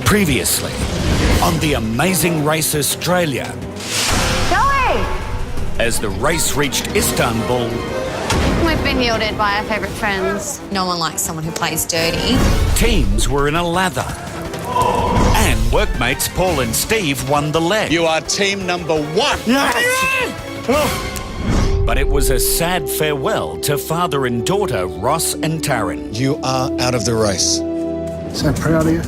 Previously, on The Amazing Race Australia, as the race reached Istanbul, we've been yielded by our favourite friends. No one likes someone who plays dirty. teams were in a lather. And workmates Paul and Steve won the leg. You are team number one. But it was a sad farewell to father and daughter Ross and Taryn. You are out of the race. So proud of you.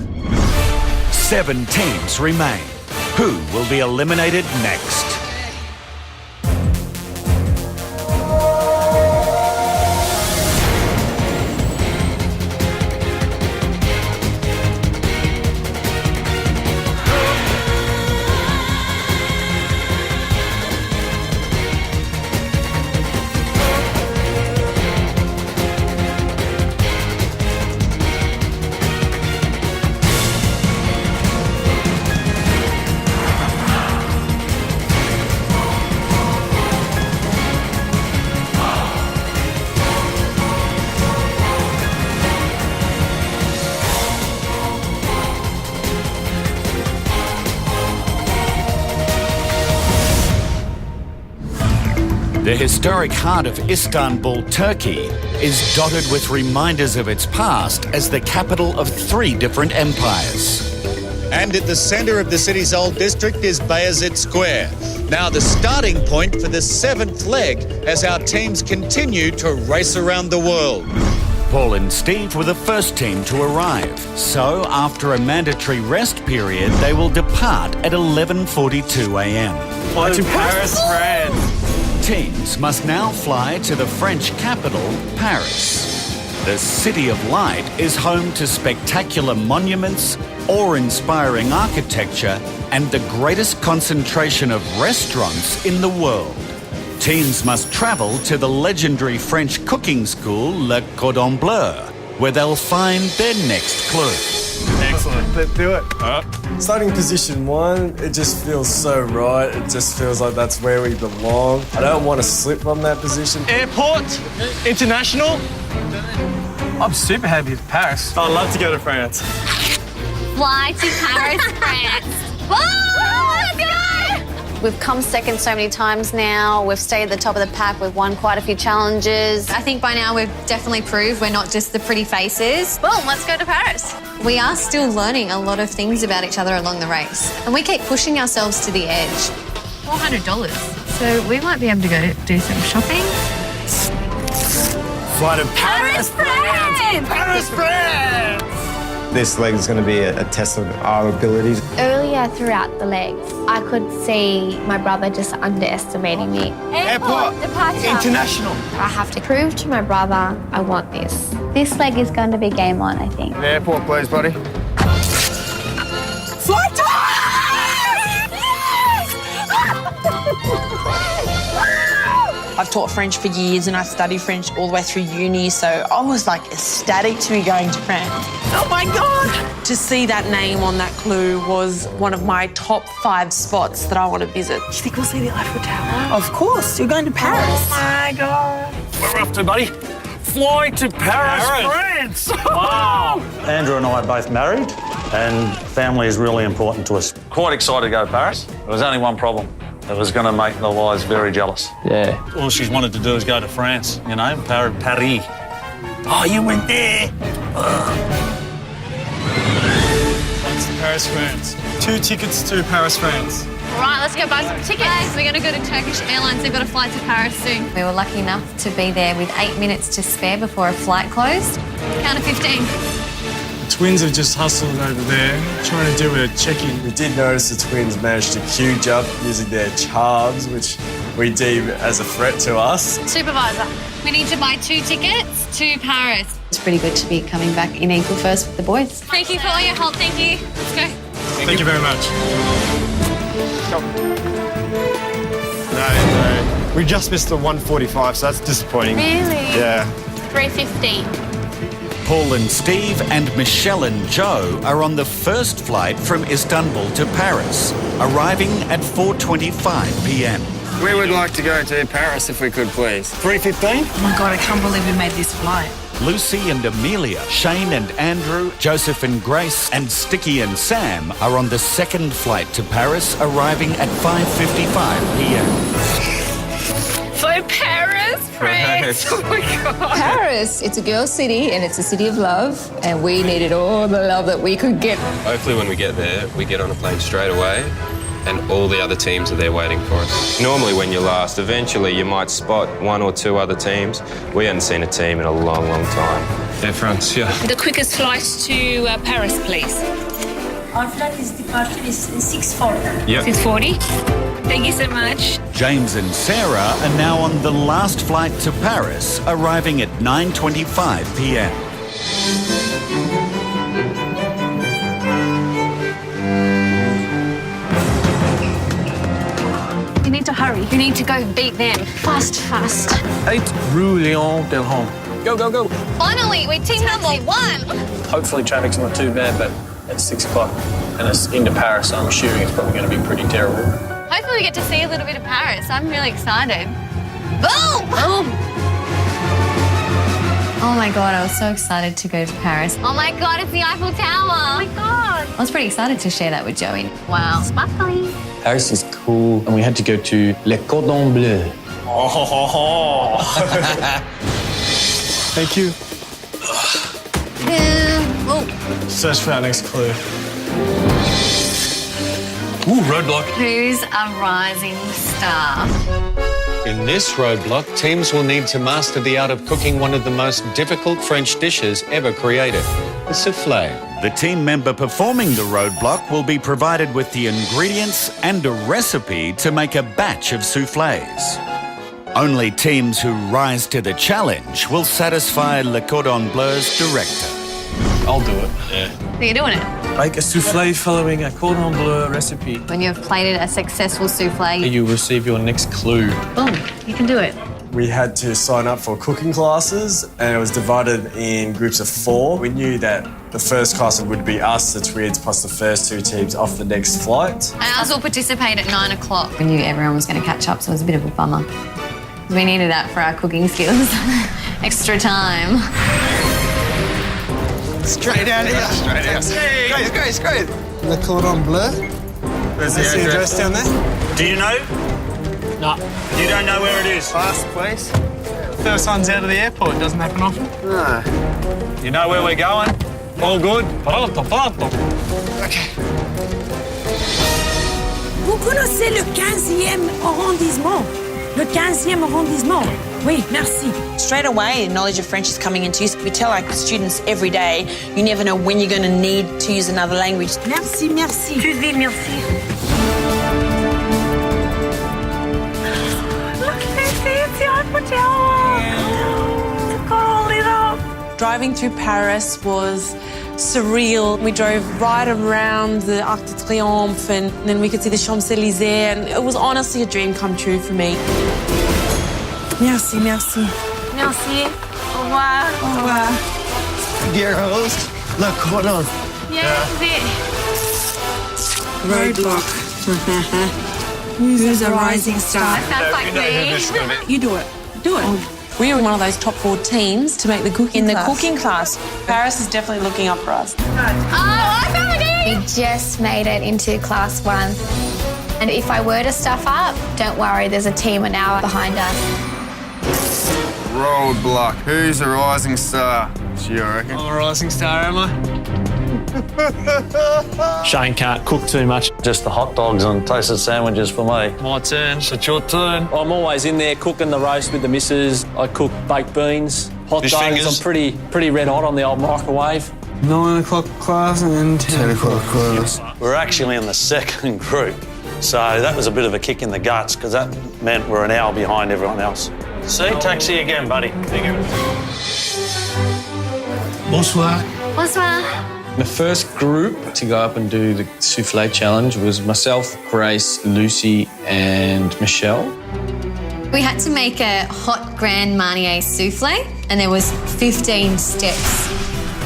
7 teams remain. Who will be eliminated next? The historic heart of Istanbul, Turkey, is dotted with reminders of its past as the capital of 3 different empires. And at the centre of the city's old district is Bayezid Square. Now the starting point for the 7th leg as our teams continue to race around the world. Paul and Steve were the first team to arrive. So, after a mandatory rest period, they will depart at 11:42 a.m. Fly to Paris, France. Teams must now fly to the French capital, Paris. The City of Light is home to spectacular monuments, awe-inspiring architecture, and the greatest concentration of restaurants in the world. Teams must travel to the legendary French cooking school, Le Cordon Bleu, where they'll find their next clue. Excellent. Let's do it. Starting position 1, it just feels so right. It just feels like that's where we belong. I don't want to slip from that position. Airport, international. I'm super happy with Paris. I'd love to go to France. Fly to Paris, France. Whoa, let's go! We've come second so many times now. We've stayed at the top of the pack. We've won quite a few challenges. I think by now we've definitely proved we're not just the pretty faces. Boom, let's go to Paris. We are still learning a lot of things about each other along the race. And we keep pushing ourselves to the edge. $400. So we might be able to go do some shopping. Fly to Paris, France! Paris, France. This leg is going to be a test of our abilities. Earlier throughout the legs, I could see my brother just underestimating me. Airport, Departure. international. I have to prove to my brother I want this. This leg is going to be game on, I think. Airport, please, buddy. Fly to I've taught French for years and I studied French all the way through uni, so I was like ecstatic to be going to France. Oh my God! To see that name on that clue was one of my top 5 spots that I want to visit. You think we'll see the Eiffel Tower? Of course, you're going to Paris. Oh my God. Where we're off to, buddy? Flying to Paris, France. Wow. Andrew and I are both married, and family is really important to us. Quite excited to go to Paris. There was only one problem. It was going to make the guys very jealous. Yeah. All she's wanted to do is go to France, you know, Paris. Oh, you went there? That's Paris, France. 2 tickets to Paris, France. All right, let's go buy some tickets. We're going to go to Turkish Airlines. They've got a flight to Paris soon. We were lucky enough to be there with 8 minutes to spare before a flight closed. Count to 15. Twins have just hustled over there, trying to do a check-in. We did notice the twins managed to queue jump using their charms, which we deem as a threat to us. Supervisor, we need to buy 2 tickets to Paris. It's pretty good to be coming back in equal first with the boys. Thank you for all your help. Thank you. Let's go. Thank you very much. No. We just missed the 1:45, so that's disappointing. Really? Yeah. 3:15. Paul and Steve and Michelle and Joe are on the first flight from Istanbul to Paris, arriving at 4:25 p.m. We would like to go to Paris if we could, please. 3:15? Oh my God, I can't believe we made this flight. Lucy and Amelia, Shane and Andrew, Joseph and Grace, and Sticky and Sam are on the second flight to Paris, arriving at 5:55 p.m. For Paris, France. Oh my God. Paris, it's a girl city and it's a city of love, and we needed all the love that we could get. Hopefully when we get there, we get on a plane straight away and all the other teams are there waiting for us. Normally when you're last, eventually you might spot one or two other teams. We hadn't seen a team in a long, long time. Air France, yeah. The quickest flight to Paris, please. Our flight is departure is 6:40. Yep. 6:40. Thank you so much. James and Sarah are now on the last flight to Paris, arriving at 9:25 p.m. You need to hurry. You need to go beat them. Fast, fast. 8 Rue Léon Delhomme. Go, go, go. Finally, we're team number 1. Hopefully traffic's not too bad, but it's 6 o'clock and it's into Paris, so I'm assuming it's probably going to be pretty terrible. Hopefully we get to see a little bit of Paris. I'm really excited. Boom! Boom! Oh my God, I was so excited to go to Paris. Oh my God, it's the Eiffel Tower. Oh my God. I was pretty excited to share that with Joey. Wow. Sparkly. Paris is cool, and we had to go to Le Cordon Bleu. Oh. Thank you. Search for our next clue. Ooh, roadblock. Who's a rising star? In this roadblock, teams will need to master the art of cooking one of the most difficult French dishes ever created, the soufflé. The team member performing the roadblock will be provided with the ingredients and a recipe to make a batch of soufflés. Only teams who rise to the challenge will satisfy Le Cordon Bleu's director. I'll do it. So you're doing it. Make a soufflé following a cordon bleu recipe. When you've plated a successful soufflé, You receive your next clue. boom, you can do it. We had to sign up for cooking classes, and it was divided in groups of 4. We knew that the first class would be us, the Tweeds, plus the first 2 teams off the next flight. And ours will participate at 9 o'clock. We knew everyone was going to catch up, so it was a bit of a bummer. We needed that for our cooking skills. Extra time. Straight out here. Straight out. Great. Le Cordon Bleu. There's the address down there. Do you know? No. You don't know where it is? Fast place. First one's out of the airport. Doesn't happen often. No. You know where we're going? All good? Okay. Vous connaissez le 15e arrondissement? Le 15e arrondissement. Oui, merci. Straight away, knowledge of French is coming into use. We tell our students every day, you never know when you're going to need to use another language. Merci, merci. Je dis merci. Look, it's the Eiffel Tower. It's cold, it up. Driving through Paris was surreal. We drove right around the Arc de Triomphe and then we could see the Champs-Élysées, and it was honestly a dream come true for me. Merci, merci. Merci. Au revoir. Au revoir. Dear host, Le Cordon. Yeah, Roadblock. Who's a rising star? sounds like me. You do it. Do it. We were one of those top 4 teams to make the cooking class. Paris is definitely looking up for us. Oh, I found it! We just made it into class 1. And if I were to stuff up, don't worry, there's a team an hour behind us. Roadblock. Who's a rising star? You reckon? I'm a rising star, am I? Shane can't cook too much. Just the hot dogs and toasted sandwiches for me. My turn. It's your turn. I'm always in there cooking the roast with the missus. I cook baked beans, hot Fish dogs. fingers. I'm pretty red hot on the old microwave. 9 o'clock class and 10 o'clock class. We're actually in the second group, so that was a bit of a kick in the guts because that meant we're an hour behind everyone else. See, taxi again, buddy. Bonsoir. Bonsoir. The first group to go up and do the soufflé challenge was myself, Grace, Lucy, and Michelle. We had to make a hot Grand Marnier souffle, and there was 15 steps,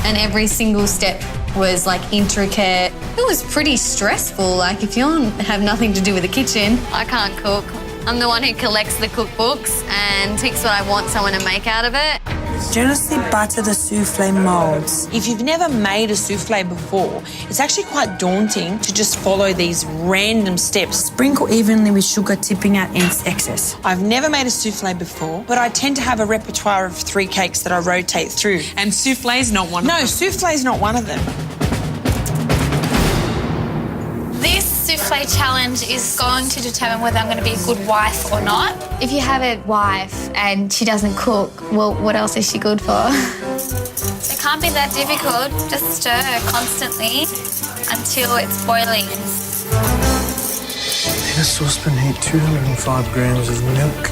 and every single step was like intricate. It was pretty stressful. Like if you have nothing to do with the kitchen. I can't cook. I'm the one who collects the cookbooks and picks what I want someone to make out of it. Generously butter the souffle molds. If you've never made a souffle before, it's actually quite daunting to just follow these random steps. Sprinkle evenly with sugar, tipping out any excess. I've never made a souffle before, but I tend to have a repertoire of 3 cakes that I rotate through. And souffle's not one of them? No, souffle's not one of them. This souffle challenge is going to determine whether I'm going to be a good wife or not. If you have a wife and she doesn't cook, well, what else is she good for? It can't be that difficult. Just stir constantly until it's boiling. In a saucepan, heat 205 grams of milk,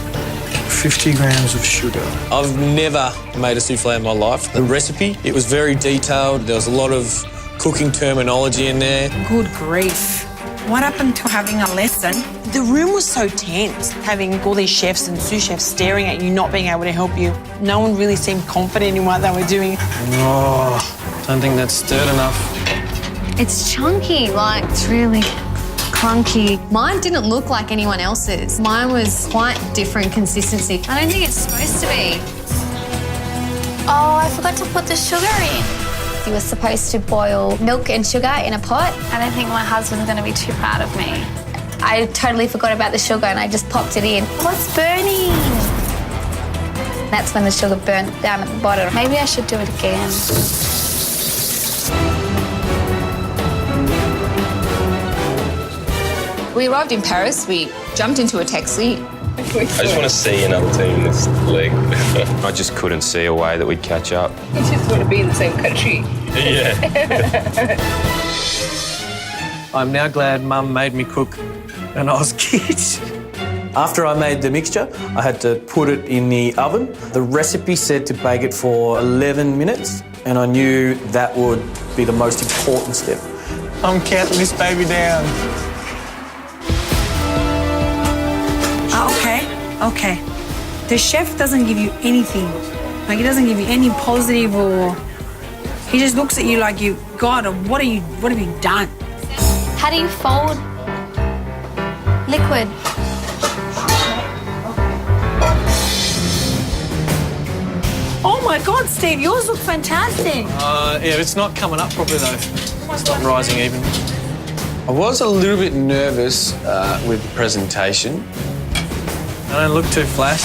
50 grams of sugar. I've never made a souffle in my life. The recipe, it was very detailed. There was a lot of cooking terminology in there. Good grief. What happened to having a lesson? The room was so tense, having all these chefs and sous chefs staring at you, not being able to help you. No one really seemed confident in what they were doing. Oh, don't think that's stirred enough. It's chunky, like it's really clunky. Mine didn't look like anyone else's. Mine was quite different consistency. I don't think it's supposed to be. Oh, I forgot to put the sugar in. You were supposed to boil milk and sugar in a pot. I don't think my husband's going to be too proud of me. I totally forgot about the sugar and I just popped it in. What's burning? That's when the sugar burnt down at the bottom. Maybe I should do it again. We arrived in Paris, we jumped into a taxi. I just want to see another team in this league. I just couldn't see a way that we'd catch up. You just want to be in the same country. Yeah. I'm now glad Mum made me cook when I was a kid. After I made the mixture, I had to put it in the oven. The recipe said to bake it for 11 minutes, and I knew that would be the most important step. I'm counting this baby down. Okay. The chef doesn't give you anything. Like, he doesn't give you any positive or... He just looks at you like God, what have you done? How do you fold liquid? Oh my God, Steve, yours look fantastic. Yeah, it's not coming up properly though. It's not rising even. I was a little bit nervous with the presentation. I don't look too flash.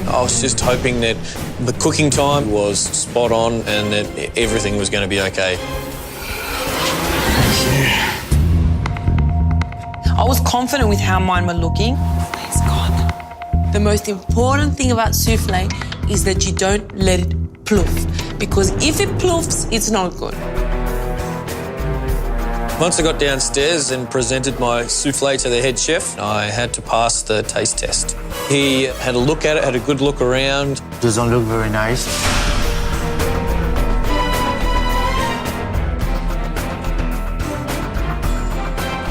I was just hoping that the cooking time was spot on and that everything was going to be okay. I was confident with how mine were looking. Please, God. The most important thing about souffle is that you don't let it ploof, because if it ploofs, it's not good. Once I got downstairs and presented my souffle to the head chef, I had to pass the taste test. He had a look at it, had a good look around. Doesn't look very nice.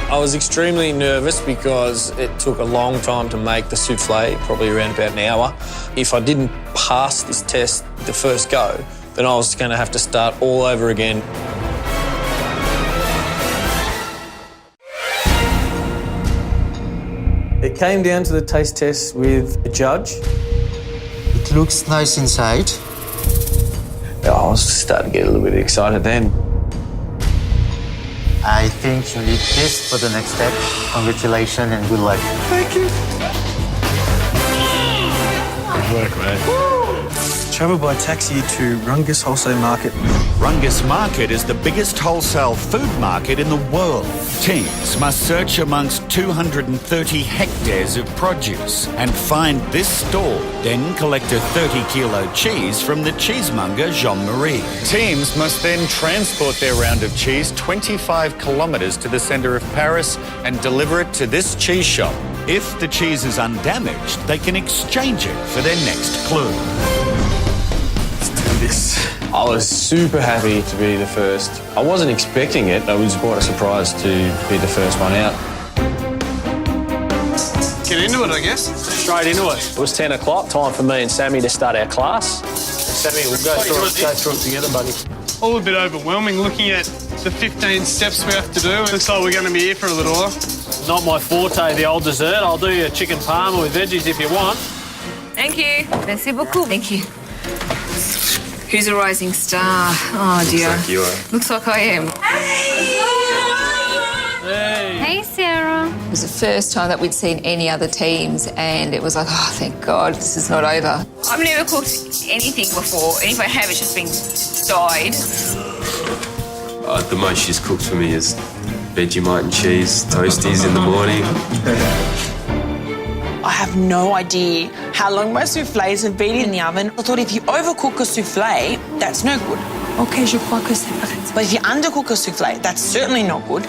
I was extremely nervous because it took a long time to make the souffle, probably around about an hour. If I didn't pass this test the first go, then I was going to have to start all over again. It came down to the taste test with a judge. It looks nice inside. I was starting to get a little bit excited then. I think you need this for the next step. Congratulations and good luck. Thank you. Good work, mate. Travel by taxi to Rungus Wholesale Market. Rungus Market is the biggest wholesale food market in the world. Teams must search amongst 230 hectares of produce and find this store, then collect a 30-kilo cheese from the cheesemonger Jean-Marie. Teams must then transport their round of cheese 25 kilometres to the centre of Paris and deliver it to this cheese shop. If the cheese is undamaged, they can exchange it for their next clue. I was super happy to be the first. I wasn't expecting it. It was quite a surprise to be the first one out. Get into it, I guess. Straight into it. It was 10 o'clock, time for me and Sammy to start our class. Sammy, we'll go through it together, buddy. All a bit overwhelming looking at the 15 steps we have to do. Looks like we're going to be here for a little while. Not my forte, the old dessert. I'll do your chicken parma with veggies if you want. Thank you. Merci beaucoup. Thank you. Who's a rising star? Oh dear. Looks like you are. Looks like I am. Hey, Sarah. It was the first time that we'd seen any other teams, and it was like, oh, thank God, this is not over. I've never cooked anything before, and if I have, it's just been died. The most she's cooked for me is Vegemite and cheese toasties in the morning. I have no idea how long my soufflés have been in the oven. I thought if you overcook a soufflé, that's no good. Ok, je crois que c'est vrai. But if you undercook a soufflé, that's certainly not good.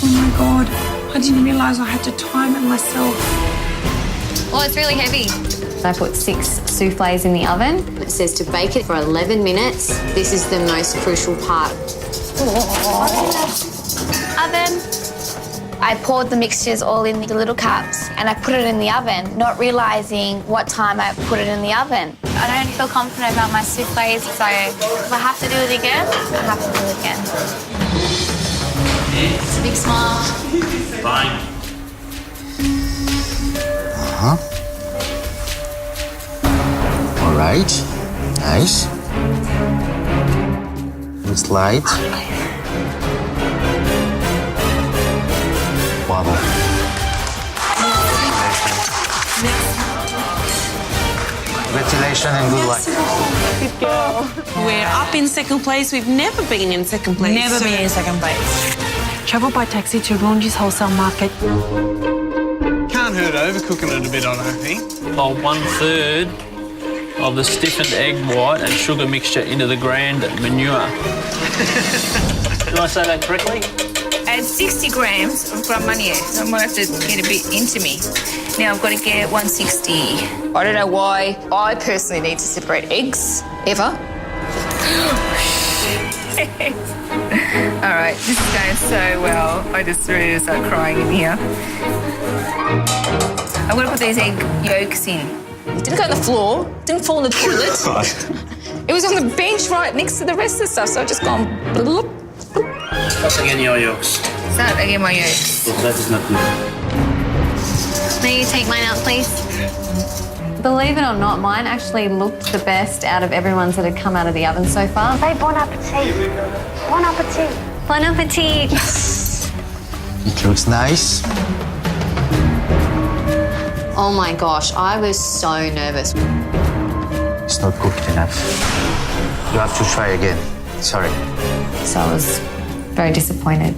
Oh my God, I didn't realise I had to time it myself. Well, it's really heavy. I put 6 soufflés in the oven. It says to bake it for 11 minutes. This is the most crucial part. Oven. I poured the mixtures all in the little cups and I put it in the oven, not realising what time I put it in the oven. I don't feel confident about my soufflés, so if I have to do it again, I have to do it again. It's a big smile. Fine. All right. Nice. Looks light. Wobble. Congratulations and good luck. Good girl. We're up in second place. We've never been in second place. Never been in second place. Travel by taxi to Ronji's wholesale market. Can't hurt overcooking it a bit, I don't think. I'll 1/3 of the stiffened egg white and sugar mixture into the grand manure. Did I say that correctly? Add 60 grams of gram manière, so I might have to get a bit into me. Now I've got to get 160. I don't know why I personally need to separate eggs, ever. All right, this is going so well. I just ready to start crying in here. I'm going to put these egg yolks in. It didn't go on the floor, didn't fall in the toilet. It was on the bench right next to the rest of the stuff, so I just gone bloop. Start again your yolks. Start again my yolks. That is not good. May you take mine out, please? Believe it or not, mine actually looked the best out of everyone's that had come out of the oven so far. Say bon appetit. Bon appetit. Bon appetit. It looks nice. Oh my gosh, I was so nervous. It's not cooked enough. You have to try again. Sorry. So I was very disappointed.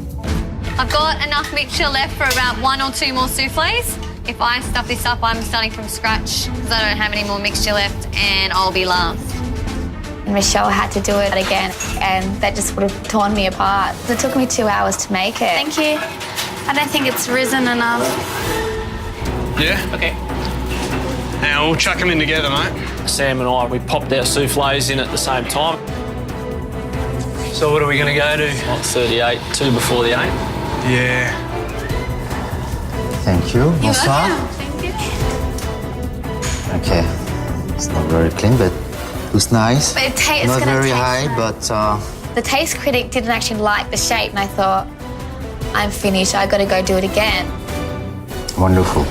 I've got enough mixture left for about 1 or 2 more soufflés. If I stuff this up, I'm starting from scratch because I don't have any more mixture left and I'll be last. Michelle had to do it again, and that just would have torn me apart. It took me 2 hours to make it. Thank you. I don't think it's risen enough. Yeah? Okay. Now we'll chuck them in together, mate. Sam and I, we popped our soufflés in at the same time. So what are we going to go to? 38, 2 before the 8. Yeah. Thank you. Bonsoir. Thank you. Okay. It's not very clean, but looks nice. But it's not gonna very taste high, nice. but The taste critic didn't actually like the shape, and I thought, I'm finished. I got to go do it again. wonderful.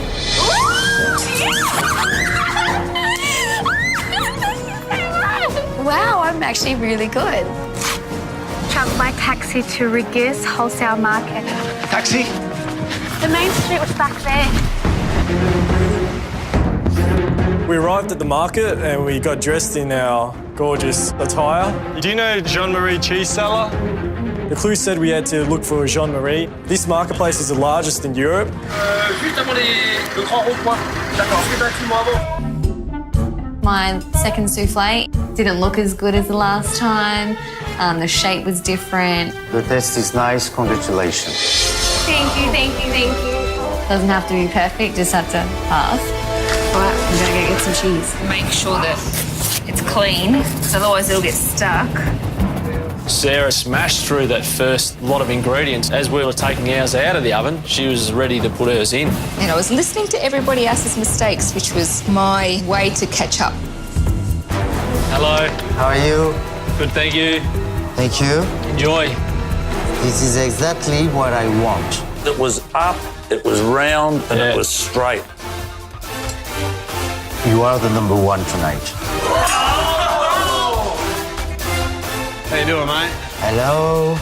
Wow, I'm actually really good. Travel by taxi to Regis Wholesale Market. Taxi? The main street was back there. We arrived at the market and we got dressed in our gorgeous attire. Do you know Jean-Marie Cheese Cellar? The clue said we had to look for Jean-Marie. This marketplace is the largest in Europe. My second souffle didn't look as good as the last time. The shape was different. The test is nice. Congratulations. Thank you, thank you, thank you. Doesn't have to be perfect, just have to pass. All right, I'm gonna go get some cheese. Make sure that it's clean, because otherwise it'll get stuck. Sarah smashed through that first lot of ingredients. As we were taking ours out of the oven, she was ready to put hers in. And I was listening to everybody else's mistakes, which was my way to catch up. Hello. How are you? Good, thank you. Thank you. Enjoy. This is exactly what I want. It was up, it was round, and it was straight. You are the number one tonight. How you doing, mate? Hello.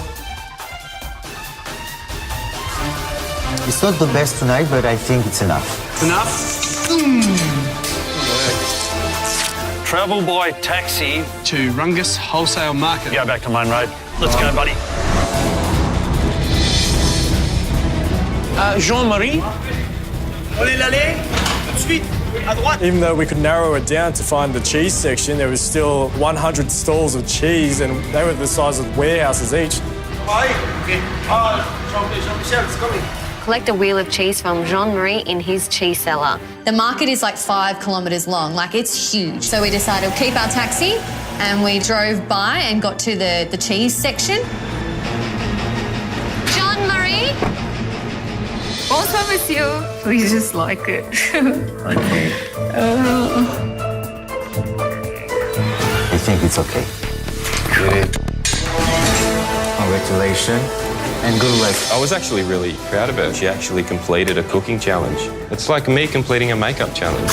It's not the best tonight, but I think it's enough. Enough? Travel by taxi To Rungus Wholesale Market. Go back to Main Road. Let's go, buddy. Jean-Marie. Even though we could narrow it down to find the cheese section, there was still 100 stalls of cheese, and they were the size of warehouses each. Collect a wheel of cheese from Jean-Marie in his cheese cellar. The market is like 5 kilometres long, like it's huge. So we decided to keep our taxi and we drove by and got to the cheese section. Jean-Marie? Bonsoir, monsieur. We just like it. I think it's okay. Good. Congratulations and good luck. I was actually really proud of her. She actually completed a cooking challenge. It's like me completing a makeup challenge.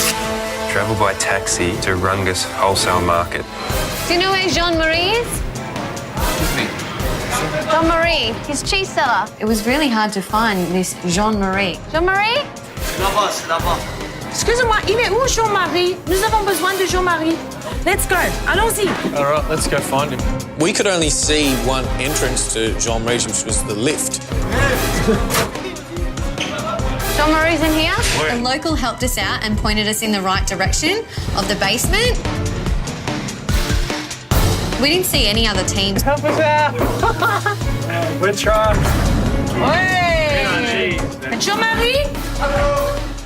Travel by taxi to Rungus Wholesale Market. Do you know where Jean-Marie is? Jean-Marie, his cheese cellar. It was really hard to find this Jean-Marie. Jean-Marie? Excusez-moi, il est où Jean-Marie? Nous avons besoin de Jean-Marie. Let's go. Allons-y. All right, let's go find him. We could only see one entrance to Jean-Marie's, which was the lift. Jean-Marie's in here? The local helped us out and pointed us in the right direction of the basement. We didn't see any other teams. Help us out. We're trying. Hey! Jean-Marie?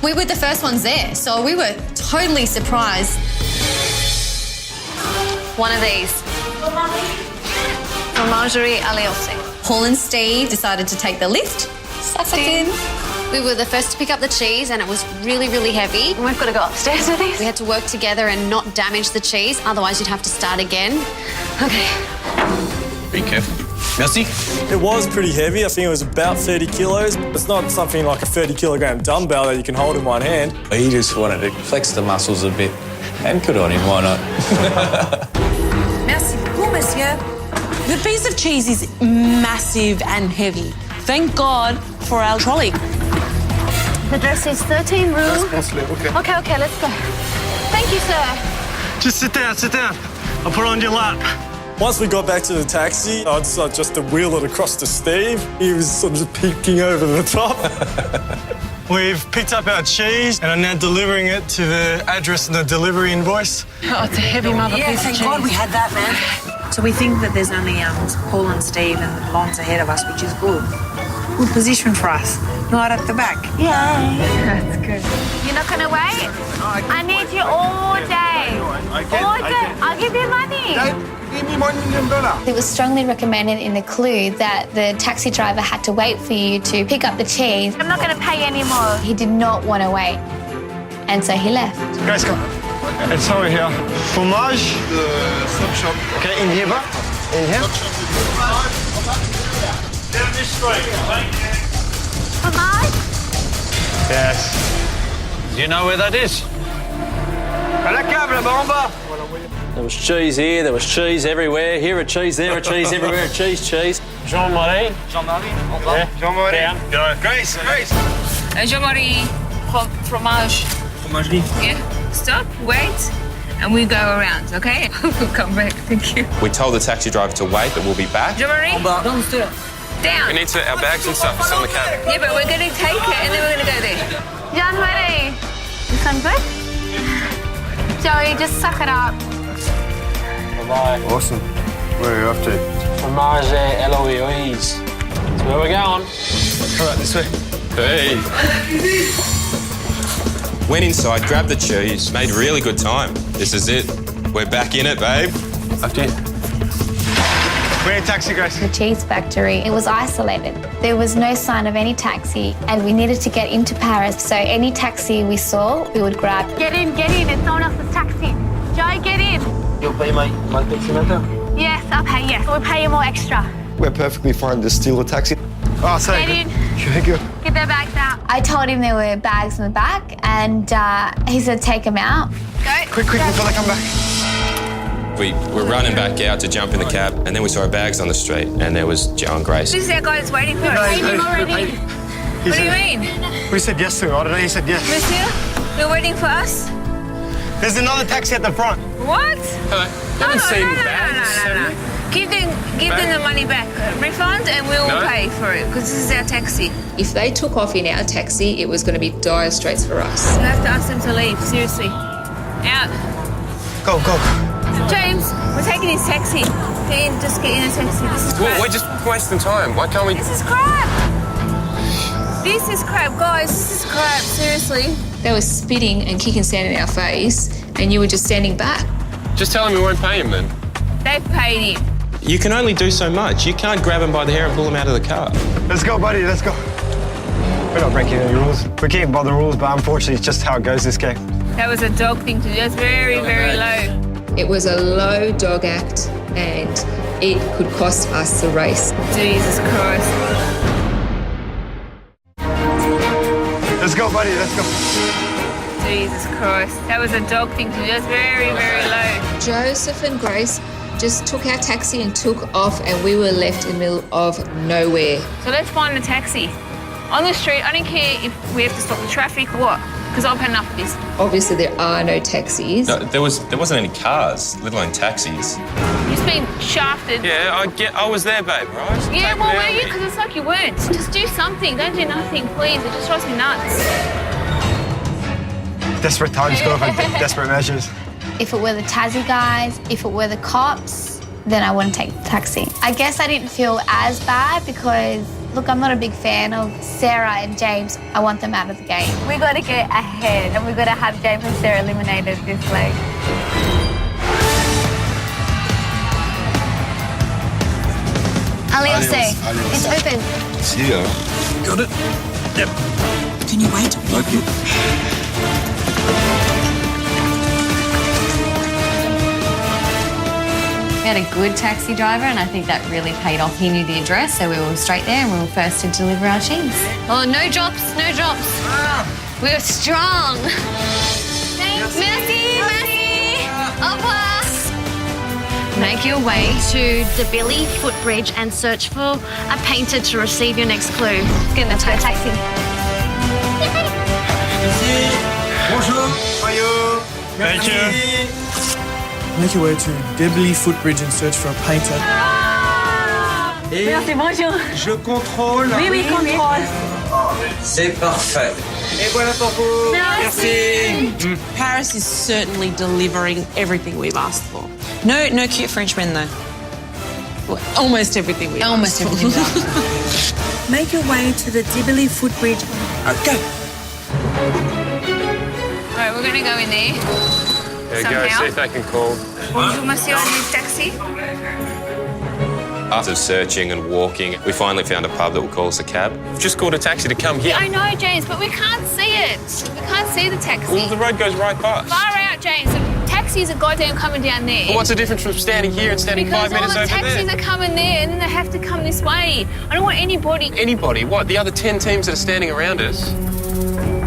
We were the first ones there, so we were totally surprised. One of these. Fromagerie Aliossi. Paul and Steve decided to take the lift. Suck in. We were the first to pick up the cheese and it was really, really heavy. And we've got to go upstairs with this. We had to work together and not damage the cheese, otherwise you'd have to start again. Okay. Be careful. Merci. It was pretty heavy. I think it was about 30 kilos. It's not something like a 30-kilogram dumbbell that you can hold in one hand. He just wanted to flex the muscles a bit. And good on him, why not? Merci beaucoup, monsieur. The piece of cheese is massive and heavy. Thank God for our trolley. The address is 13 Rue. Okay, let's go. Thank you, sir. Just sit down. I'll put it on your lap. Once we got back to the taxi, I decided just to wheel it across to Steve. He was sort of just peeking over the top. We've picked up our cheese and are now delivering it to the address and the delivery invoice. Oh, it's a heavy mother piece of thank cheese. God we had that, man. So we think that there's only Paul and Steve and the blondes ahead of us, which is good. Good position for us. Not at the back. Yay! That's good. You're not going to wait? I need you all day. All day. I'll give you money. Give me $1 million. It was strongly recommended in the clue that the taxi driver had to wait for you to pick up the cheese. I'm not going to pay anymore. He did not want to wait, and so he left. Guys, come. It's over here. Fromage. The soap shop. Okay, in here, bro. In here. Down this street. Fromage? Yes. Do you know where that is? À la cave, là-bas en bas. There was cheese here, there was cheese everywhere. Here a cheese, there a cheese, everywhere a cheese. Jean-Marie. Jean-Marie. Yeah. Jean-Marie. Down. Go. Grace. Jean-Marie, fromage. Fromagerie. Yeah. Stop, wait, and we go around, okay? We'll come back, thank you. We told the taxi driver to wait, but we'll be back. Jean-Marie? Down. We need our bags and stuff. It's on the cab. Yeah, but we're going to take it and then we're going to go there. Jean-Marie. This one good? Joey, just suck it up. Bye-bye. Awesome. Where are you off to? Fromage Eloise. That's where we're going. All right, this way. Hey. Went inside, grabbed the cheese, made really good time. This is it. We're back in it, babe. After you. We're in a taxi, Grace. The cheese factory, it was isolated. There was no sign of any taxi, and we needed to get into Paris. So any taxi we saw, we would grab. Get in. It's someone else's taxi. Joey, get in. You'll pay my taxi matter? Yes, I'll pay, yes. We'll pay you more extra. We're perfectly fine to steal a taxi. Oh, sorry. Get in. Thank you. Get their bags out. I told him there were bags in the back, and he said take them out. Go. Quick, before they come back. We were running back out to jump in the cab, and then we saw our bags on the street, and there was Joe and Grace. This is our guy that's waiting for us. Waiting already. What do you mean? We said yes to him. I don't know. He said yes. Monsieur, you're waiting for us? There's another taxi at the front. What? Hello. No. Give them the money back. Refund and we'll pay for it because this is our taxi. If they took off in our taxi, it was going to be dire straits for us. You have to ask them to leave, seriously. Out. Go. James, we're taking his taxi. Just get in a taxi. This is crap. We're just wasting time. Why can't we... This is crap. This is crap, guys. This is crap, seriously. They were spitting and kicking sand in our face, and you were just standing back. Just tell him we won't pay him then. They've paid him. You can only do so much. You can't grab him by the hair and pull him out of the car. Let's go, buddy. Let's go. We're not breaking any rules. We're keeping by the rules, but unfortunately, it's just how it goes this game. That was a dog thing to do. That's very, very low. It was a low dog act, and it could cost us the race. Jesus Christ. Let's go, buddy. Let's go. Jesus Christ. That was a dog thing to do. That's very, very low. Joseph and Grace just took our taxi and took off, and we were left in the middle of nowhere. So let's find a taxi. On the street, I don't care if we have to stop the traffic or what, because I've had enough of this. Obviously, there are no taxis. No, there wasn't any cars, let alone taxis. You've been shafted. Yeah, I was there, babe, right? Yeah, well, were you? Because it's like you weren't. Just do something. Don't do nothing, please. It just drives me nuts. Desperate times call for desperate measures. If it were the Tassie guys, if it were the cops, then I wouldn't take the taxi. I guess I didn't feel as bad because, look, I'm not a big fan of Sarah and James. I want them out of the game. We got to get ahead and we got to have James and Sarah eliminated this leg. Alios, it's open. See ya. Got it? Yep. Can you wait? Okay. We had a good taxi driver and I think that really paid off. He knew the address, so we were straight there and we were first to deliver our cheese. Oh, no drops, no drops. We were strong. Thanks. Merci. Au revoir. Make your way to the Billy footbridge and search for a painter to receive your next clue. Get in the taxi. Bonjour. Bonjour. Thank you. Make your way to Debley Footbridge and search for a painter. Merci, bonjour. Je contrôle. Oui, contrôle. C'est parfait. Et voilà pour vous. Merci. Paris is certainly delivering everything we've asked for. No cute Frenchmen, though. Well, almost everything we've asked for. Everything we've asked for. Make your way to the Dibley Footbridge. Okay. All right, we're going to go in there. Yeah, Somehow. go see if they can call. Bonjour, monsieur, on this taxi. After searching and walking, we finally found a pub that will call us a cab. Just called a taxi to come here. Yeah, I know, James, but we can't see it. We can't see the taxi. Well, the road goes right past. Far out, James. The taxis are goddamn coming down there. Well, what's the difference from standing here and standing because 5 minutes over there? all the taxis are coming there and then they have to come this way. I don't want anybody... Anybody? What? The other 10 teams that are standing around us?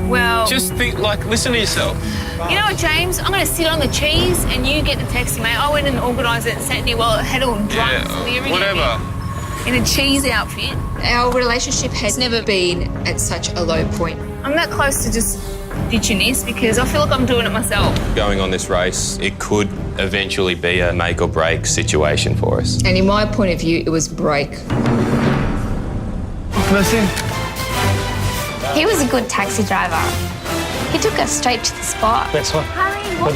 Well... Just think, listen to yourself. You know what, James? I'm going to sit on the cheese and you get the taxi, mate. I went and organised it and sat near while it had all drunk. Yeah, whatever. In a cheese outfit. Our relationship has never been at such a low point. I'm that close to just ditching this because I feel like I'm doing it myself. Going on this race, it could eventually be a make or break situation for us. And in my point of view, it was break. Merci. He was a good taxi driver. He took us straight to the spot. Next one. Harry, walk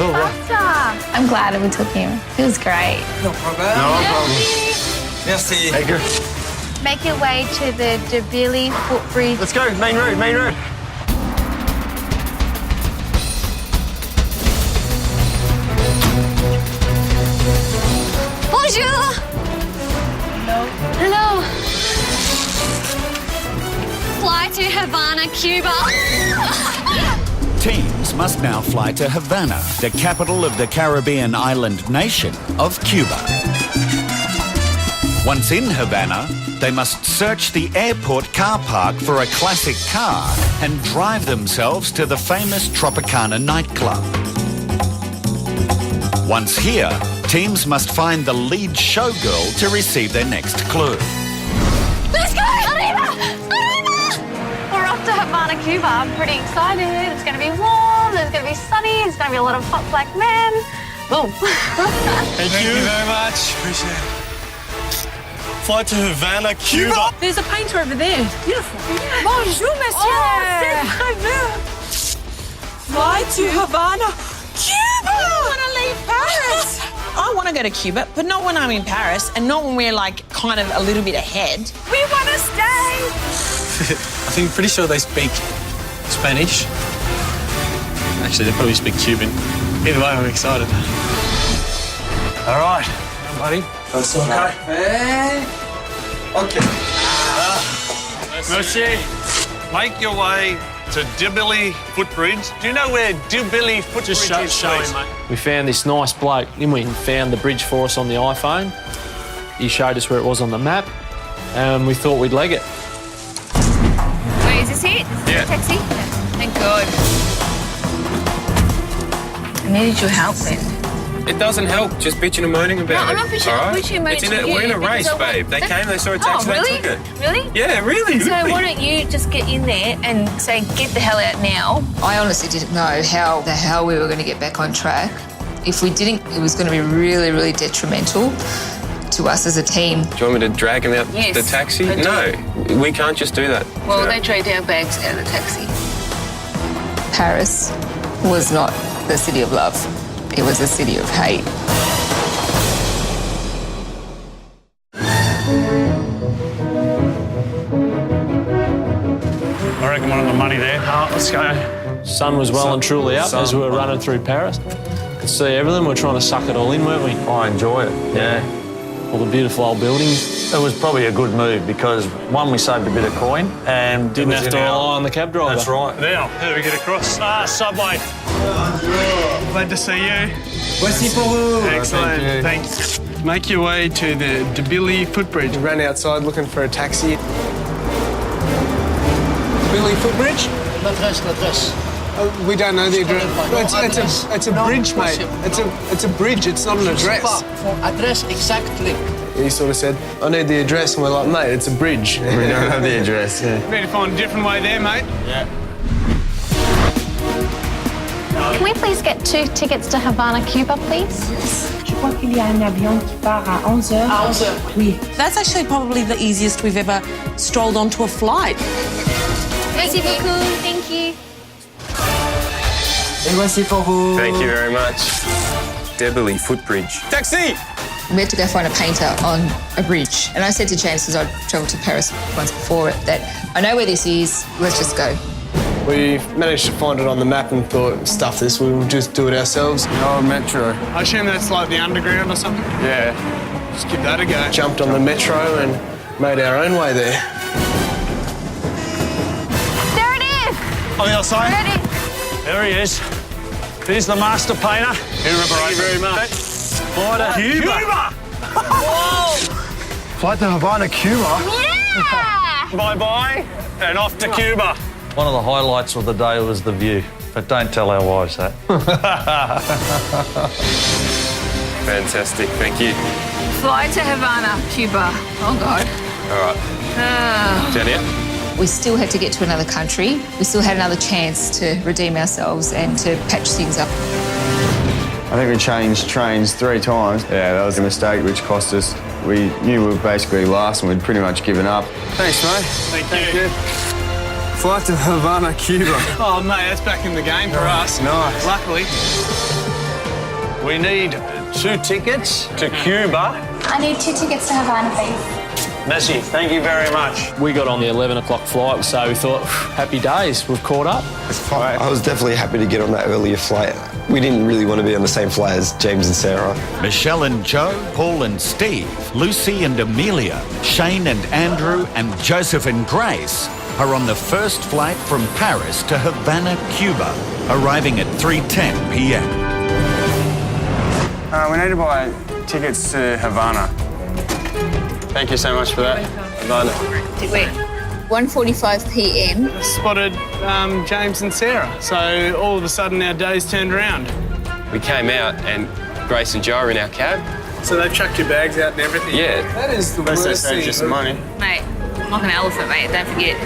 faster. I'm glad we took him. It was great. No problem. No problem. Merci. Thank you. Make your way to the Debilly Footbridge. Let's go. Main road. Main road. Bonjour. Hello. Fly to Havana, Cuba. Teams must now fly to Havana, the capital of the Caribbean island nation of Cuba. Once in Havana, they must search the airport car park for a classic car and drive themselves to the famous Tropicana nightclub. Once here, teams must find the lead showgirl to receive their next clue. Let's go! Arriba! Arriba! We're off to Havana, Cuba. I'm pretty excited. It's going to be warm, it's going to be sunny, it's going to be a lot of hot black men. Boom. Thank you very much. Appreciate it. Fly to Havana, Cuba. There's a painter over there. Beautiful. Bonjour, monsieur. Fly to Havana, Cuba! I want to leave Paris. I want to go to Cuba, but not when I'm in Paris and not when we're like kind of a little bit ahead. We want to stay. I think pretty sure they speak Spanish. Actually, they probably speak Cuban. Either way, I'm excited. All right. Buddy. Okay. Merci. Make your way to Dibilly Footbridge. Do you know where Dibilly Footbridge is, please? Mate. We found this nice bloke, then we found the bridge for us on the iPhone. He showed us where it was on the map, and we thought we'd leg it. Wait, is this it? Yeah. Taxi? Thank God. I needed your help then. It doesn't help just bitching and moaning about it. No, I'm not bitching and moaning to you. We're in a race, because babe. They came, they saw a taxi, really? they took it. Really? Yeah, really. So why don't you just get in there and say, get the hell out now? I honestly didn't know how the hell we were going to get back on track. If we didn't, it was going to be really, really detrimental to us as a team. Do you want me to drag him out Yes, the taxi? I do. No, we can't just do that. Well, they dragged our bags out of the taxi. Paris was not the city of love. It was a city of hate. I reckon one on the money there. Oh, let's go. Sun was well and truly up as we were running through Paris. Could see everything. We're trying to suck it all in, weren't we? I enjoy it. Yeah. All the beautiful old buildings. It was probably a good move because, one, we saved a bit of coin and Didn't have to rely on the cab driver. That's right. Now, how do we get across? Subway. Glad to see you. Voici pour vous. Excellent. Thanks. Make your way to the Dibilly Footbridge. Ran outside looking for a taxi. Billy Footbridge? L'adresse. We don't know the address. It's a bridge, mate. It's a bridge. It's not an address. Address exactly. He sort of said, I need the address, and we're like, mate, it's a bridge. We don't have the address, yeah. Need to find a different way there, mate. Yeah. Can we please get 2 tickets to Havana, Cuba, please? Je crois qu'il y a un avion qui part à 11h. À 11h? Oui. That's actually probably the easiest we've ever strolled onto a flight. Merci beaucoup. Thank you. Et voici pour vous. Thank you very much. Dibilly Footbridge. Taxi! We had to go find a painter on a bridge. And I said to James, because I'd travelled to Paris once before it, that I know where this is, let's just go. We managed to find it on the map and thought, stuff this, we'll just do it ourselves. Oh, metro. I assume that's like the underground or something? Yeah. Just give that a go. Jumped on the metro and made our own way there. There it is. On the other side. Ready. There he is. Here's the master painter. Thank you very much. Fly to Cuba. Whoa. Flight to Havana, Cuba. Yeah. Bye-bye and off to Cuba. One of the highlights of the day was the view, but don't tell our wives that. Fantastic, thank you. Fly to Havana, Cuba. Oh, God. All right. Janet? We still had to get to another country. We still had another chance to redeem ourselves and to patch things up. I think we changed trains 3 times. Yeah, that was a mistake which cost us. We knew we were basically last and we'd pretty much given up. Thanks, mate. Thank you. Flight to Havana, Cuba. Oh, mate, that's back in the game for us. Nice. Luckily. We need 2 tickets to Cuba. I need 2 tickets to Havana, please. Messi, thank you very much. We got on the 11 o'clock flight, so we thought, happy days, we've caught up. I was definitely happy to get on that earlier flight. We didn't really want to be on the same flight as James and Sarah. Michelle and Joe, Paul and Steve, Lucy and Amelia, Shane and Andrew, and Joseph and Grace are on the first flight from Paris to Havana, Cuba, arriving at 3:10 p.m. We need to buy tickets to Havana. Thank you so much for that. Havana. Wait. 1:45 p.m. Spotted James and Sarah, so all of a sudden our days turned around. We came out and Grace and Joe are in our cab. So they've chucked your bags out and everything? Yeah. That is the worst thing. Just money. Mate, I'm like an elephant, mate, don't forget.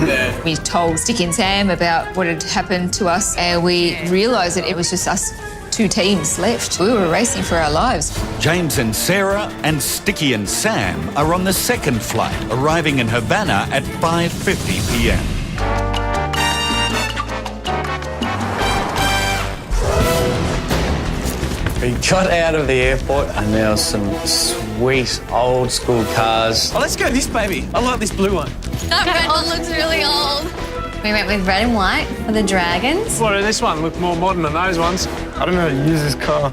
Yeah. We told Sticky and Sam about what had happened to us, and we realised that it was just us 2 teams left. We were racing for our lives. James and Sarah and Sticky and Sam are on the second flight, arriving in Havana at 5:50 p.m. We got out of the airport and there was some sweet old school cars. Oh, let's go this baby. I like this blue one. That red one looks really old. We went with red and white for the dragons. What, this one look more modern than those ones? I don't know how to use this car.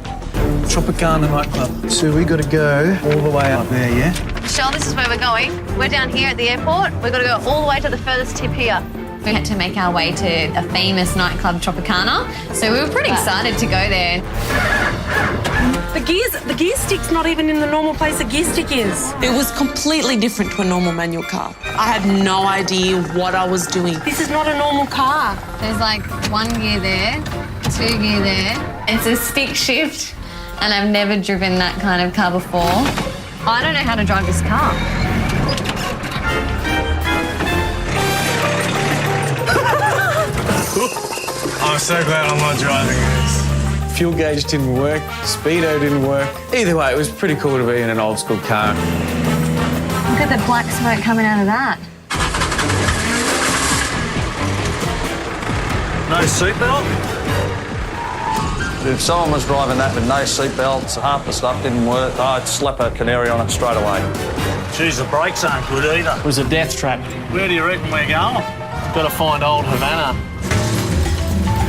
Tropicana nightclub. So we got to go all the way up there, yeah? Michelle, this is where we're going. We're down here at the airport. We've got to go all the way to the furthest tip here. We had to make our way to a famous nightclub, Tropicana. So we were pretty excited to go there. The gear stick's not even in the normal place a gear stick is. It was completely different to a normal manual car. I had no idea what I was doing. This is not a normal car. There's like 1 gear there, 2 gear there. It's a stick shift, and I've never driven that kind of car before. I don't know how to drive this car. I'm so glad I'm not driving this. Fuel gauge didn't work, speedo didn't work. Either way, it was pretty cool to be in an old school car. Look at the black smoke coming out of that. No seatbelt? If someone was driving that with no seatbelts, half the stuff didn't work, I'd slap a canary on it straight away. Geez, the brakes aren't good either. It was a death trap. Where do you reckon we're going? Got to find old Havana.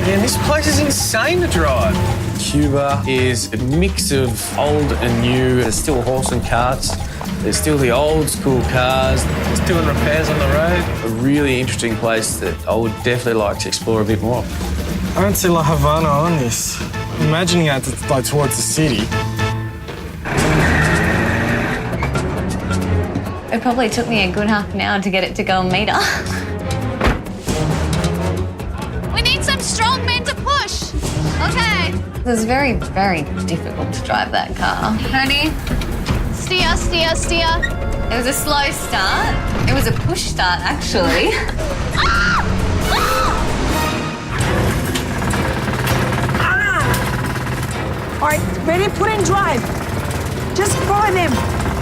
Man, this place is insane to drive. Cuba is a mix of old and new. There's still horse and carts. There's still the old school cars. There's doing repairs on the road. A really interesting place that I would definitely like to explore a bit more. I don't see La Havana on this. Imagining it like towards the city. It probably took me a good half an hour to get it to go a metre. We need some strong men to push. Okay. It was very, very difficult to drive that car. Honey, Steer, steer, steer. It was a slow start. It was a push start, actually. All right, ready? Put in drive. Just follow them.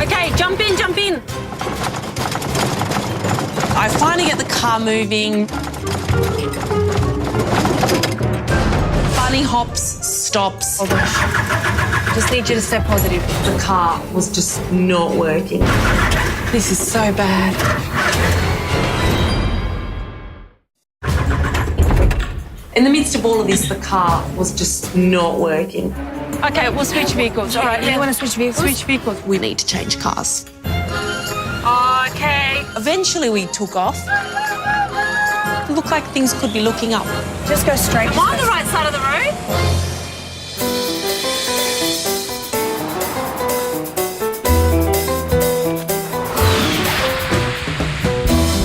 Okay, jump in, jump in. I finally get the car moving. Bunny hops, stops. Oh gosh. Just need you to stay positive. The car was just not working. This is so bad. In the midst of all of this, the car was just not working. Okay, we'll switch vehicles. All right, you want to switch vehicles? Switch vehicles. We need to change cars. Okay. Eventually, we took off. It looked like things could be looking up. Just go straight. Am I on the right side of the road?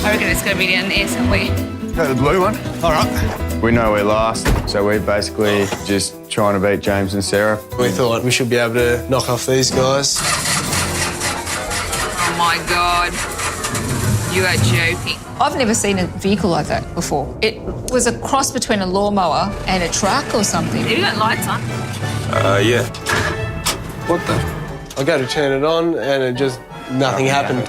I reckon it's going to be down there somewhere. Go to the blue one. All right. We know we're last, so we're basically just trying to beat James and Sarah. We thought we should be able to knock off these guys. Oh my God. You are joking. I've never seen a vehicle like that before. It was a cross between a lawnmower and a truck or something. Have you got lights on? Yeah. What the? I go to turn it on and it just, nothing happened.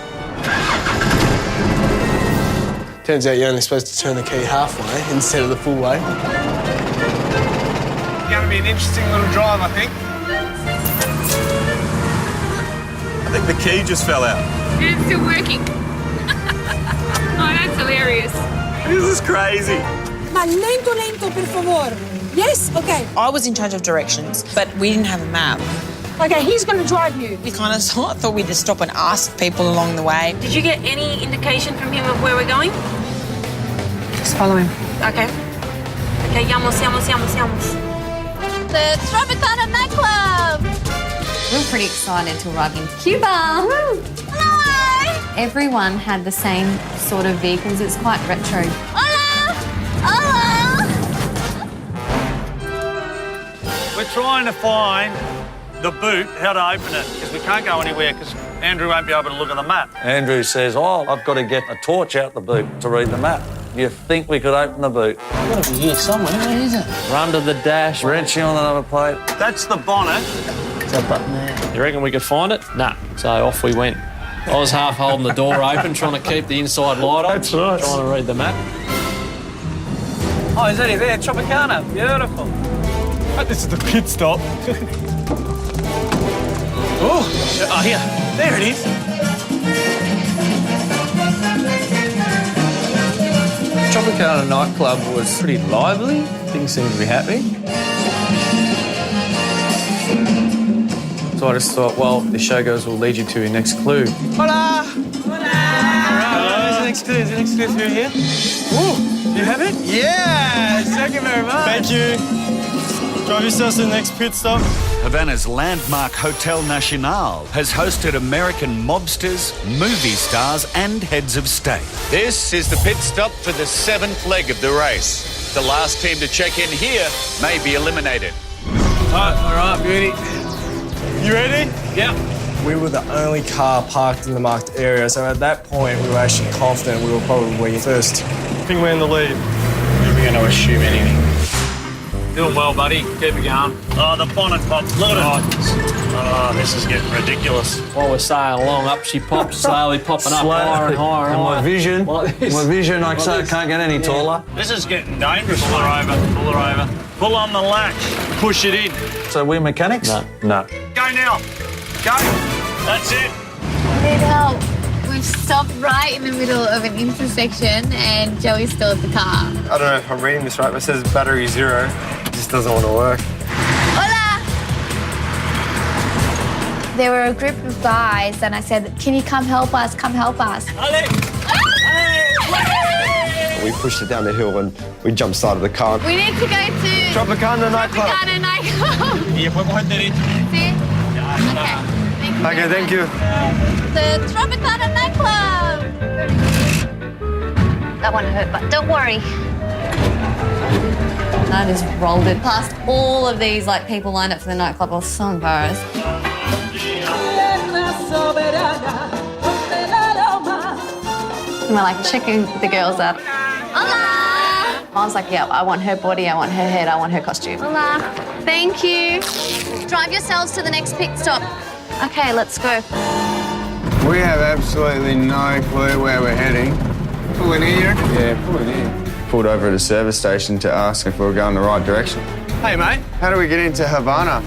Turns out you're only supposed to turn the key halfway instead of the full way. Going to be an interesting little drive, I think. I think the key just fell out. It's still working. Oh, that's hilarious. This is crazy. Ma lento, lento, per favor. Yes? Okay. I was in charge of directions, but we didn't have a map. Okay, he's going to drive you. We kind of thought we'd just stop and ask people along the way. Did you get any indication from him of where we're going? Just follow him. Okay. Okay, yamos. The Tropicana nightclub. We were pretty excited to arrive in Cuba. Woo! Hello. Everyone had the same sort of vehicles. It's quite retro. Hola. Hola. We're trying to find the boot, how to open it, because we can't go anywhere because Andrew won't be able to look at the map. Andrew says, oh, I've got to get a torch out the boot to read the map. You think we could open the boot? It's got to be here somewhere. Where is it? Run to the dash. Wrenching on the number plate. That's the bonnet. Is that button there? You reckon we could find it? Nah. So off we went. I was half holding the door open, trying to keep the inside light on. That's right. Trying to read the map. Oh, is that it there? Tropicana. Beautiful. Oh, this is the pit stop. Oh, here. There it is. Tropicana nightclub was pretty lively. Things seemed to be happening. So I just thought, well, the show goes will lead you to your next clue. Hola! Hola! There's the next clue. Is the next clue through here? Ooh, you have it? Yeah! Thank you very much. Thank you. Drive yourselves to the next pit stop. Havana's landmark Hotel Nacional has hosted American mobsters, movie stars and heads of state. This is the pit stop for the 7th leg of the race. The last team to check in here may be eliminated. All right, beauty. You ready? Yeah. We were the only car parked in the marked area, so at that point we were actually confident we were probably first. I think we're in the lead. We're going to assume anything. Doing well, buddy. Keep it going. Oh, the bonnet popped. Look at it. Oh, this is getting ridiculous. While we're sailing along, up she pops, slowly popping up higher and higher. And my vision, like so, can't get any taller. This is getting dangerous. Pull her over. Pull her over. Pull on the latch. Push it in. So we're mechanics? No. Go now. Go. That's it. I need help. We've stopped right in the middle of an intersection and Joey's still at the car. I don't know if I'm reading this right, but it says battery 0. It just doesn't want to work. Hola! There were a group of guys and I said, can you come help us? Come help us. We pushed it down the hill and we jumped side of the car. We need to go to Tropicana nightclub. Tropicana nightclb. ¿Y podemos meter esto? Sí. Okay, thank you. The Tropicana nightclub. That one hurt, but don't worry. I just rolled it past all of these people lined up for the nightclub. I was so embarrassed. And we're checking the girls out. Hola! I was like, yeah, I want her body, I want her head, I want her costume. Hola. Thank you. Drive yourselves to the next pit stop. Okay, let's go. We have absolutely no clue where we're heading. Pulling in here? Yeah, pulling in. Pulled over at a service station to ask if we were going the right direction. Hey, mate. How do we get into Havana?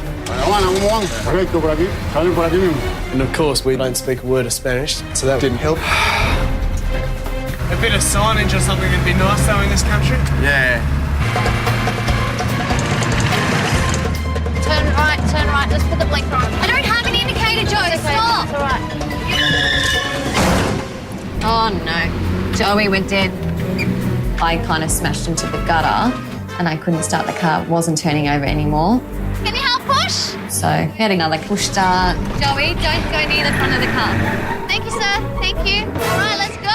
And of course, we don't speak a word of Spanish, so that didn't help. A bit of signage or something would be nice, though, in this country. Yeah. Turn right. Let's put the blinker on. I don't have an indicator, Joe. Stop. It's all right. Oh, no. Joey went dead. I kind of smashed into the gutter and I couldn't start the car. It wasn't turning over anymore. Can you help push? So I had another push start. Joey, don't go near the front of the car. Thank you, sir. Thank you. All right, let's go.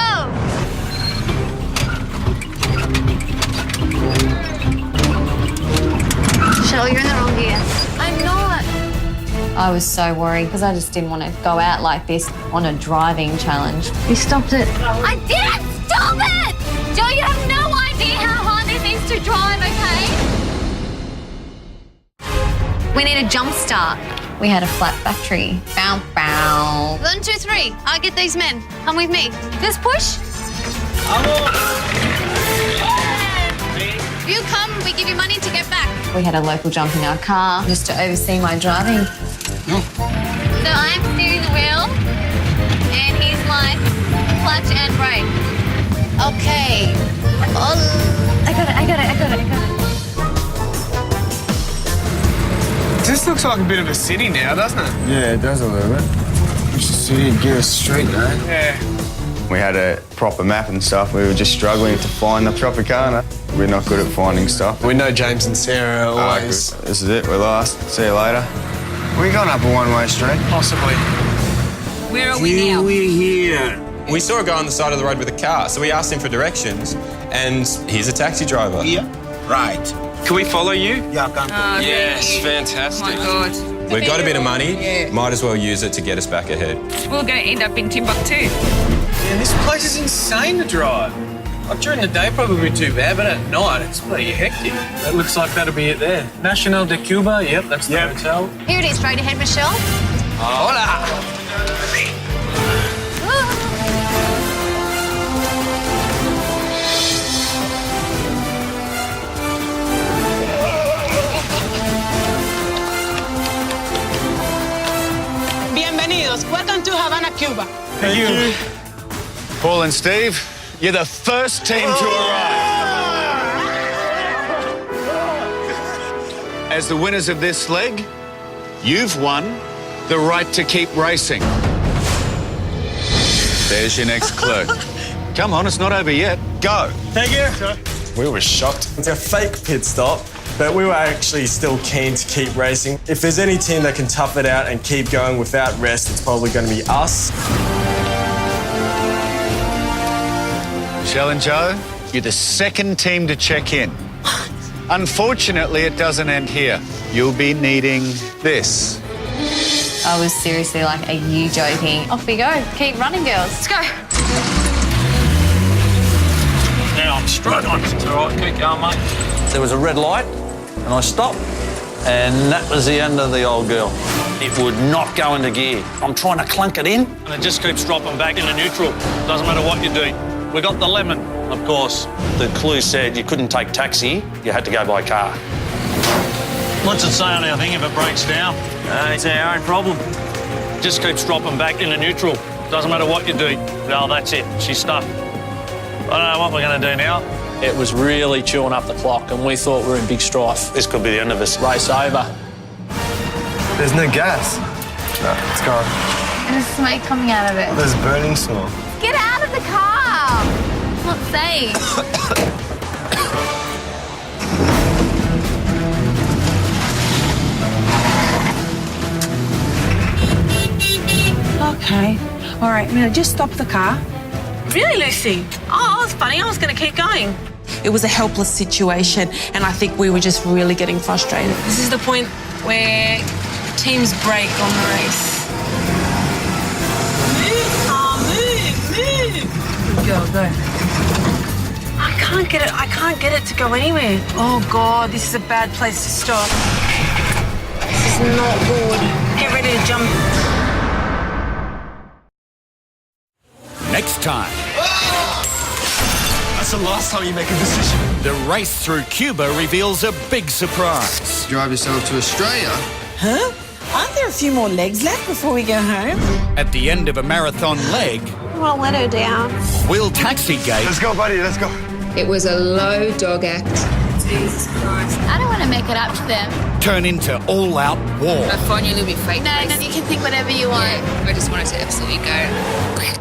Cheryl, you're in the wrong gear. I'm not. I was so worried because I just didn't want to go out like this on a driving challenge. You stopped it. I didn't stop it! Joe, you have no idea how hard this is to drive, okay? We need a jump start. We had a flat battery. Bow, bow. 1, 2, 3. I get these men. Come with me. Just push. You come, we give you money to get back. We had a local jump in our car just to oversee my driving. So I'm steering the wheel, and he's like clutch and brake. Okay. Oh, I got it. This looks like a bit of a city now, doesn't it? Yeah, it does a little bit. It's just city, give us straight, though. Yeah. We had a proper map and stuff. We were just struggling to find the Tropicana. We're not good at finding stuff. We know James and Sarah always. This is it, we're last. See you later. We're going up a one-way street. Possibly. Where are we now? We're here. We saw a guy on the side of the road with a car, so we asked him for directions, and he's a taxi driver. Yeah. Right. Can we follow you? Yeah, come. Yes, fantastic. Oh my God. We've got a bit of money, might as well use it to get us back ahead. We're going to end up in Timbuktu. Yeah, this place is insane to drive. Like during the day, probably too bad, but at night, it's pretty hectic. That looks like that'll be it there. National de Cuba, yep, that's the hotel. Here it is, straight ahead, Michelle. Hola! Bienvenidos. Welcome to Havana, Cuba. Thank you. Paul and Steve, you're the first team to arrive. As the winners of this leg, you've won the right to keep racing. There's your next clue. Come on, it's not over yet. Go. Thank you. We were shocked. It's a fake pit stop, but we were actually still keen to keep racing. If there's any team that can tough it out and keep going without rest, it's probably going to be us. Michelle and Joe, you're the second team to check in. Unfortunately, it doesn't end here. You'll be needing this. I was seriously like, are you joking? Off we go. Keep running, girls. Let's go. Now I'm straight on. It's all right, keep going, mate. There was a red light, and I stopped, and that was the end of the old girl. It would not go into gear. I'm trying to clunk it in, And it just keeps dropping back into neutral. Doesn't matter what you do. We got the lemon. of course. The clue said you couldn't take taxi, you had to go by car. What's it say on our thing if it breaks down? It's our own problem. Just keeps dropping back into neutral. Doesn't matter what you do. No, that's it. She's stuck. I don't know what we're going to do now. It was really chewing up the clock, and we thought we were in big strife. This could be the end of us. Race over. There's no gas. No, it's gone. And there's smoke coming out of it. There's burning smell. Get out of the car! It's not safe. Okay. All right, Mila, just stop the car. Really, Lucy? Oh, it's funny. I was going to keep going. It was a helpless situation, and I think we were just really getting frustrated. This is the point where teams break on the race. Move, car, move. Go. I can't get it. I can't get it to go anywhere. Oh God, this is a bad place to stop. This is not good. Get ready to jump. Next time. That's the last time you make a decision. The race through Cuba reveals a big surprise. Drive yourself to Australia. Huh? Aren't there a few more legs left before we go home? At the end of a marathon leg, Well, let her down. will Taxigate... Let's go, buddy, let's go. It was a low dog act. Jesus Christ. I don't want to make it up to them. turn into all-out war. I find you a little bit fake. No, you can think whatever you want. I just wanted to absolutely go.